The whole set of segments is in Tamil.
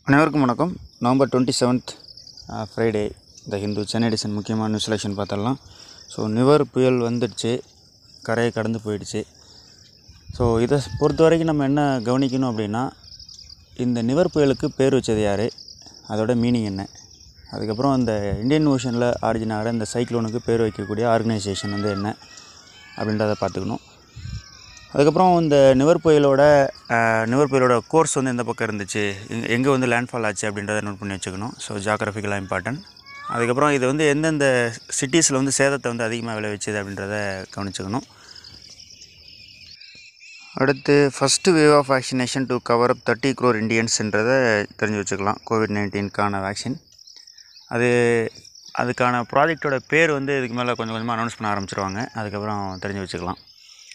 அனைவருக்கும் வணக்கம். November 27th Friday the Hindu Chennai edition முக்கியமான நியூஸ் செலெக்ஷன் பார்த்துடலாம். ஸோ நிவர் புயல் வந்துடுச்சு, கரையை கடந்து போயிடுச்சு. ஸோ இதை பொறுத்த வரைக்கும் நம்ம என்ன கவனிக்கணும் அப்படின்னா, இந்த நிவர் புயலுக்கு பேர் வச்சது யார், அதோட மீனிங் என்ன, அதுக்கப்புறம் இந்த இந்தியன் ஓஷனில் ஆரிஜின் ஆகிற இந்த சைக்ளோனுக்கு பேர் வைக்கக்கூடிய ஆர்கனைசேஷன் வந்து என்ன அப்படின்றத பார்த்துக்கணும். அதுக்கப்புறம் இந்த நிவர் புயலோட கோர்ஸ் வந்து எந்த பக்கம் இருந்துச்சு, எங்கே வந்து லேண்ட்ஃபால் ஆச்சு அப்படின்றத நோட் பண்ணி வச்சுக்கணும். ஸோ ஜியாகிரபிக்கலாக இம்பார்ட்டன்ட். அதுக்கப்புறம் இது வந்து எந்தெந்த சிட்டிஸில் வந்து சேதத்தை வந்து அதிகமாக விளைவிச்சுது அப்படின்றத கவனிச்சுக்கணும். அடுத்து first wave of vaccination to cover up 30 crore இண்டியன்ஸ்ன்றதை தெரிஞ்சு வச்சுக்கலாம். COVID-19க்கான வேக்சின் அதுக்கான ப்ராஜெக்டோட பேர் வந்து இதுக்கு மேலே கொஞ்சம் கொஞ்சமாக அனௌன்ஸ் பண்ண ஆரம்பிச்சிருவாங்க. அதுக்கப்புறம் தெரிஞ்சு வச்சுக்கலாம்.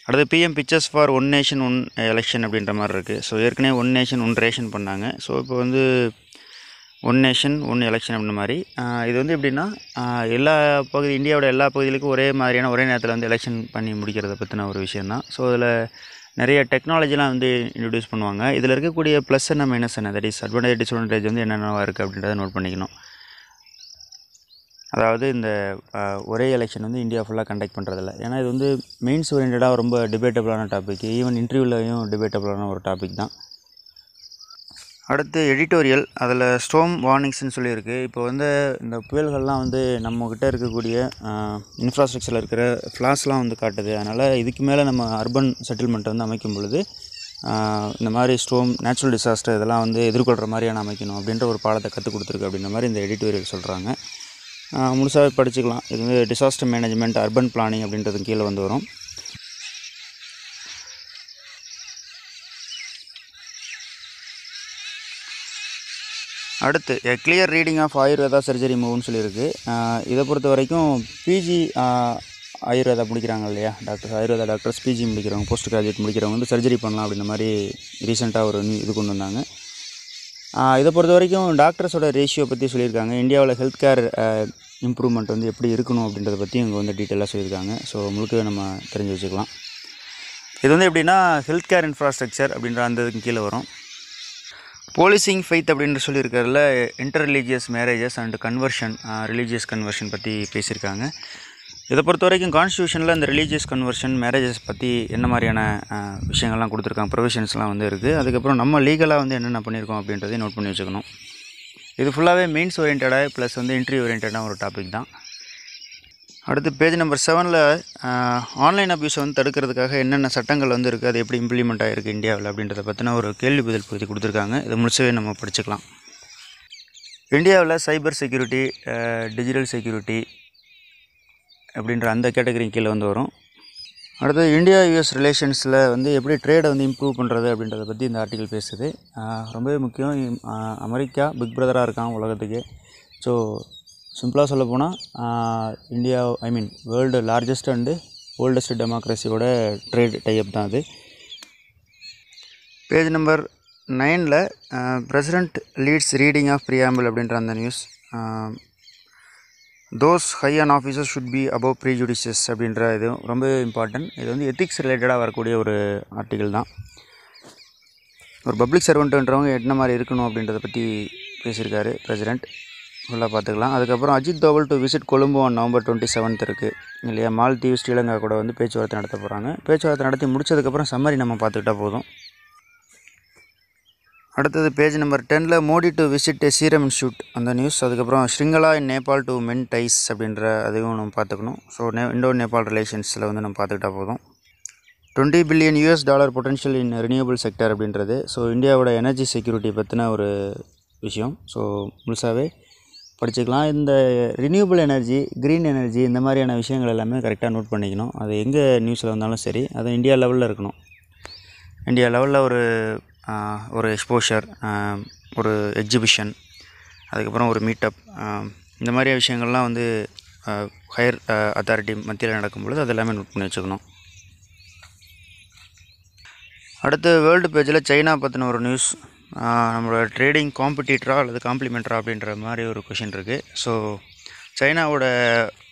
அடுத்து PM pictures for one nation one election அப்படின்ற மாதிரி இருக்குது. ஸோ ஏற்கனவே ஒன் நேஷன் ஒன் ரேஷன் பண்ணாங்க. ஸோ இப்போ வந்து ஒன் நேஷன் ஒன் எலெக்ஷன் அப்படின்ற மாதிரி இது வந்து எப்படின்னா, இந்தியாவோட எல்லா பகுதிகளுக்கும் ஒரே மாதிரியான ஒரே நேரத்தில் வந்து எலெக்ஷன் பண்ணி முடிக்கிறத பற்றின ஒரு விஷயந்தான். ஸோ அதில் நிறைய டெக்னாலஜிலாம் வந்து இன்ட்ரடியூஸ் பண்ணுவாங்க. இதில் இருக்கக்கூடிய ப்ளஸ் என்ன மைனஸ் என்ன, தட் இஸ் அட்வான்டேஜ் டிஸ்அட்வான்டேஜ் வந்து என்னென்னவா இருக்குது அப்படின்றத நோட் பண்ணிக்கணும். அதாவது இந்த ஒரே எலெக்ஷன் வந்து இந்தியா ஃபுல்லாக கண்டக்ட் பண்ணுறதில்ல. ஏன்னா இது வந்து மெயின்ஸ் ஓரியன்டாக ரொம்ப டிபேட்டபிளான டாபிக், ஈவன் இன்டர்வியூலையும் டிபேட்டபிளான ஒரு டாபிக் தான். அடுத்து எடிட்டோரியல், அதில் ஸ்டோம் வார்னிங்ஸ்னு சொல்லியிருக்கு. இப்போ வந்து இந்த புயல்கள்லாம் வந்து நம்மக்கிட்ட இருக்கக்கூடிய இன்ஃப்ராஸ்ட்ரக்சரில் இருக்கிற ஃப்ளாஸ்லாம் வந்து காட்டுது. அதனால் இதுக்கு மேலே நம்ம அர்பன் செட்டில்மெண்ட்டை வந்து அமைக்கும் பொழுது இந்த மாதிரி ஸ்டோம், நேச்சுரல் டிசாஸ்டர் இதெல்லாம் வந்து எதிர்கொள்கிற மாதிரியான அமைக்கணும் அப்படின்ற ஒரு பாடத்தை கற்றுக் கொடுத்துருக்கு அப்படின்ற மாதிரி இந்த எடிட்டோரியல் சொல்கிறாங்க. முழுசாகவே படிச்சுக்கலாம். இது வந்து டிசாஸ்டர் மேனேஜ்மெண்ட், அர்பன் பிளானிங் அப்படின்றது கீழே வந்து வரும். அடுத்து clear reading of Ayurveda surgery மூவ்னு சொல்லியிருக்கு. இதை பொறுத்த வரைக்கும் பிஜி ஆயுர்வேதா முடிக்கிறாங்க இல்லையா, ஆயுர்வேதா டாக்டர்ஸ் பிஜி முடிக்கிறவங்க, போஸ்ட் கிராஜுவேட் முடிக்கிறவங்க வந்து சர்ஜரி பண்ணலாம் அப்படின்ற மாதிரி ரீசெண்டாக ஒரு இது கொண்டு வந்தாங்க. இதை பொறுத்த வரைக்கும் டாக்டர்ஸோட ரேஷியோ பற்றி சொல்லியிருக்காங்க. இந்தியாவில் ஹெல்த் கேர் இம்ப்ரூவ்மெண்ட் வந்து எப்படி இருக்கணும் அப்படின்றத பற்றி இங்கே வந்து டீட்டெயிலாக சொல்லியிருக்காங்க. ஸோ முழுக்கவே நம்ம தெரிஞ்சு வச்சுக்கலாம். இது வந்து எப்படின்னா, ஹெல்த் கேர் இன்ஃப்ராஸ்ட்ரக்சர் அப்படின்ற அந்த இதுக்கு கீழே வரும். போலீசிங் ஃபெய்த் அப்படின்னு சொல்லியிருக்கிறதுல inter religious marriages and conversion, religious conversion பற்றி பேசியிருக்காங்க. இதை பொறுத்த வரைக்கும் கான்ஸ்டியூஷனில் இந்த ரிலீஜியஸ் கன்வர்ஷன், மேரேஜஸ் பற்றி என்ன மாதிரியான விஷயங்கள்லாம் கொடுத்துருக்காங்க, ப்ரொவிஷன்ஸ்லாம் வந்து இருக்குது. அதுக்கப்புறம் நம்ம லீகலாக வந்து என்னென்ன பண்ணியிருக்கோம் அப்படின்றதையும் நோட் பண்ணி வச்சுக்கணும். இது ஃபுல்லாகவே மெயின்ஸ் ஓரியன்டாக ப்ளஸ் வந்து இன்டர்வியூ ஓரியன்டான ஒரு டாபிக் தான். அடுத்து பேஜ் நம்பர் 7ல் ஆன்லைன் அப்யூஸை வந்து தடுக்கிறதுக்காக என்னென்ன சட்டங்கள் வந்து இருக்குது, அது எப்படி இம்ப்ளிமெண்ட் ஆகிருக்கு இந்தியாவில் அப்படின்றத பற்றின ஒரு கேள்வி பதில் பகுதி கொடுத்துருக்காங்க. இதை முழுசவே நம்ம படிச்சுக்கலாம். இந்தியாவில் சைபர் செக்யூரிட்டி, டிஜிட்டல் செக்யூரிட்டி அப்படின்ற அந்த கேட்டகரி கீழே வந்து வரும். அடுத்து இந்தியா யூஎஸ் ரிலேஷன்ஸில் வந்து எப்படி ட்ரேடை வந்து இம்ப்ரூவ் பண்ணுறது அப்படின்றத பற்றி இந்த ஆர்டிக்கல் பேசுது. ரொம்பவே முக்கியம். அமெரிக்கா பிக் பிரதராக இருக்கான் உலகத்துக்கு. ஸோ சிம்பிளாக சொல்ல போனால் India world largest and oldest டெமோக்ரஸியோட ட்ரேட் டைப் தான் அது. பேஜ் நம்பர் 9ல் president leads reading of preamble அப்படின்ற அந்த news. Those high and officers should be above prejudices அப்படின்ற இது ரொம்ப இம்பார்ட்டன்ட். இது வந்து எத்திக்ஸ் ரிலேட்டடாக வரக்கூடிய ஒரு ஆர்டிக்கல் தான். ஒரு பப்ளிக் சர்வெண்ட்டுன்றவங்க என்ன மாதிரி இருக்கணும் அப்படின்றத பற்றி பேசியிருக்காரு பிரசிடெண்ட். ஃபுல்லாக பார்த்துக்கலாம். அதுக்கப்புறம் Ajit Doval to visit Colombo on November 27th இருக்குது இல்லையா. மால்தீவ், ஸ்ரீலங்கா கூட வந்து பேச்சுவார்த்தை நடத்த போகிறாங்க. பேச்சுவார்த்தை நடத்தி முடிச்சதுக்கப்புறம் சம்மரி நம்ம பார்த்துக்கிட்டா போதும். அடுத்தது பேஜ் நம்பர் 10ல் Modi to visit Serum Institute அந்த நியூஸ். அதுக்கப்புறம் Shringla in Nepal to mend ties அப்படின்ற அதையும் நம்ம பார்த்துக்கணும். ஸோ இண்டோ நேபாள் ரிலேஷன்ஸில் வந்து நம்ம பார்த்துக்கிட்டா போதும். $20 billion பொட்டன்ஷியல் இன் ரினியூவபிள் செக்டர் அப்படின்றது. ஸோ இந்தியாவோட எனர்ஜி செக்யூரிட்டி பற்றின ஒரு விஷயம். ஸோ முழுசாகவே படிச்சுக்கலாம். இந்த ரினியூவபிள் எனர்ஜி, க்ரீன் எனர்ஜி இந்த மாதிரியான விஷயங்கள் எல்லாமே கரெக்டாக நோட் பண்ணிக்கணும். அது எங்கே நியூஸில் வந்தாலும் சரி, அது இந்தியா லெவலில் இருக்கணும். இந்தியா லெவலில் ஒரு எக்ஸ்போஷர், ஒரு எக்ஸிபிஷன், அதுக்கப்புறம் ஒரு மீட்டப், இந்த மாதிரி விஷயங்கள்லாம் வந்து ஹையர் அத்தாரிட்டி மத்தியில் நடக்கும்பொழுது அது எல்லாமே நோட் பண்ணி வச்சுக்கணும். அடுத்து வேர்ல்டு பேஜில் சைனா பற்றின ஒரு நியூஸ். நம்மளோட ட்ரேடிங் காம்படிட்டரா அல்லது காம்ப்ளிமெண்ட்டரா அப்படின்ற மாதிரி ஒரு கொஷின் இருக்குது. ஸோ சைனாவோட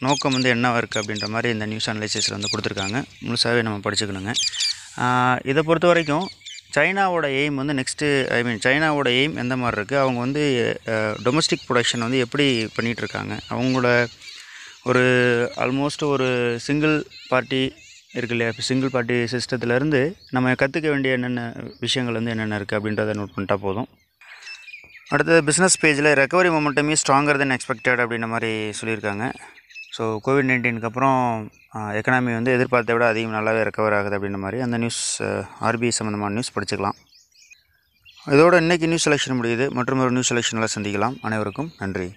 நோக்கம் வந்து என்னவாக இருக்குது அப்படின்ற மாதிரி இந்த நியூஸ் அனலைசிஸில் வந்து கொடுத்துருக்காங்க. முழுசாகவே நம்ம படிச்சுக்கணுங்க. இதை பொறுத்த வரைக்கும் சைனாவோட எய்ம் வந்து நெக்ஸ்ட்டு சைனாவோட எய்ம் எந்த மாதிரி இருக்குது, அவங்க வந்து டொமஸ்டிக் ப்ரொடக்ஷன் வந்து எப்படி பண்ணிகிட்ருக்காங்க, அவங்களோட ஒரு ஆல்மோஸ்ட் ஒரு சிங்கிள் பார்ட்டி இருக்கு இல்லையா, இப்போ சிங்கிள் பார்ட்டி சிஸ்டத்துலேருந்து நம்ம கற்றுக்க வேண்டிய என்னென்ன விஷயங்கள் வந்து என்னென்ன இருக்குது அப்படின்றத நோட் பண்ணிட்டா போதும். அடுத்தது பிஸ்னஸ் பேஜில் ரெக்கவரி மொமெண்டம் ஸ்ட்ராங்கர் தென் எக்ஸ்பெக்டட் அப்படின்ற மாதிரி சொல்லியிருக்காங்க. ஸோ கோவிட்-19க்கு அப்புறம் எக்கனாமி வந்து எதிர்பார்த்த விட அதிகம் நல்லாவே ரெக்கவர் ஆகுது அப்படின்ற மாதிரி அந்த நியூஸ், ஆர்பிஐ சம்மந்தமான நியூஸ் படிச்சுக்கலாம். இதோட இன்றைக்கி நியூஸ் செலெக்ஷன் முடியுது. மற்றும் ஒரு நியூஸ் செலெக்ஷனில் சந்திக்கலாம். அனைவருக்கும் நன்றி.